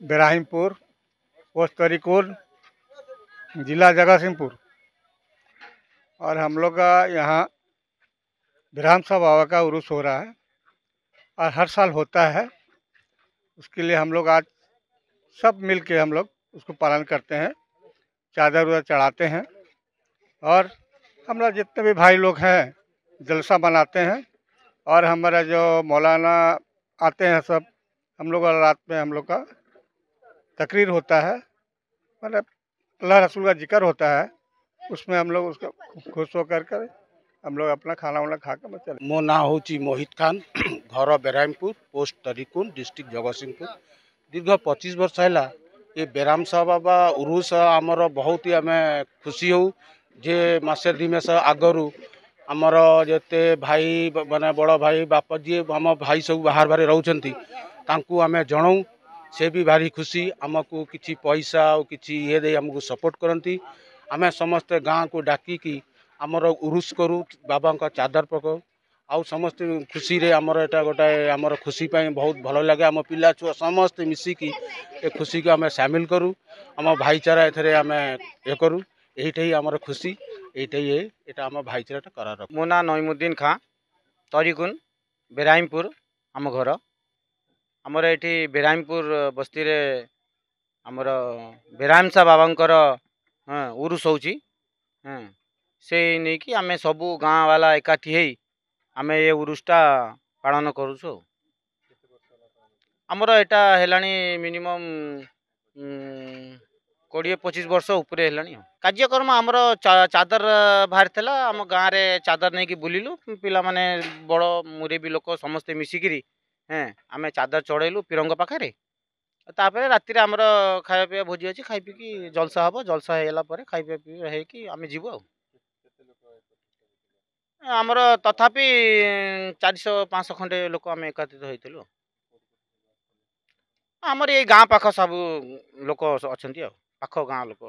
बेराहिमपुर, post Tariqul, जिला जगतसिंहपुर। और हम लोग का यहाँ ब्रह्म साहब बाबा का उर्स हो रहा है और हर साल होता है। उसके लिए हम लोग आज सब मिल के हम लोग उसको पालन करते हैं, चादर उदर चढ़ाते हैं और हमारा जितने भी भाई लोग हैं जलसा बनाते हैं। और हमारा जो मौलाना आते हैं सब, हम लोग रात में हम लोग का तकरीर होता है, मतलब अल्लाह रसूल का जिक्र होता है। उसमें हम लोग उसका खुश होकर कर हम लोग अपना खाना वाना खा कर चले। मो ना हूँ मोहित खान, घर बेरामपुर, पोस्ट तरीकुल, डिस्ट्रिक्ट जगतसिंहपुर। दीर्घ 25 वर्ष है ये बेराम साहब बाबा उरुस आमर बहुत ही आम खुशी हो जे मसे 2 मास आगरू आमर जिते भाई माने बड़ भाई बाप जी आम भाई सब बाहर बाहर रोचंती आम जनाऊँ से भी भारी खुशी आमको किसी पैसा और किसी ये दे आमको सपोर्ट करती। आम समस्ते गाँ को डाकिकी आमर उरुस करूँ, बाबा का चादर पकाऊ आउ समस्त खुशी रे आमर एटा गोटाए आमर खुशी पाई बहुत भल लगे। आम पिला छुआ समस्ते मिसिकी ए खुशी को आम सामिल करूँ, आम भाईचारा एथरे आम ये करूँ, यहीटा ही आमर खुशी, यहीटा ही एटा आम भाईचारा करार। मो ना नईमुद्दीन खां, तरीकुल, बेराहिमपुर आम घर। आमर ये बेराहिमपुर बस्ती रे आमर बेराम साहब बाबांकर उरुस होची। से नहीं कि आम सबू गाँ वाला एकाठी है आम ये उरुसटा पालन करूँ। आमर एटा हेलानी मिनिमम 20-25 वर्ष उपरे हेलानी। कार्यक्रम आमर चादर बाहर थिला, आम गाँव रे चादर नहीं कि बुलिलु, पिला माने बड़ मुरबी लोक समस्ते मिसिकी आम चादर चढ़ेलु पिरंग पाखे। तापर राति आमर खाया पीवा भोजी अच्छी, खाई पी जलसा हम, जलसा होगा खाई पी आम जीवु। आमर तथापि 400-500 खंडे लोक आम एकत्रित होइथिलु। आमर ये गाँ पाख सब लोक अच्छा पाख गाँ लोक।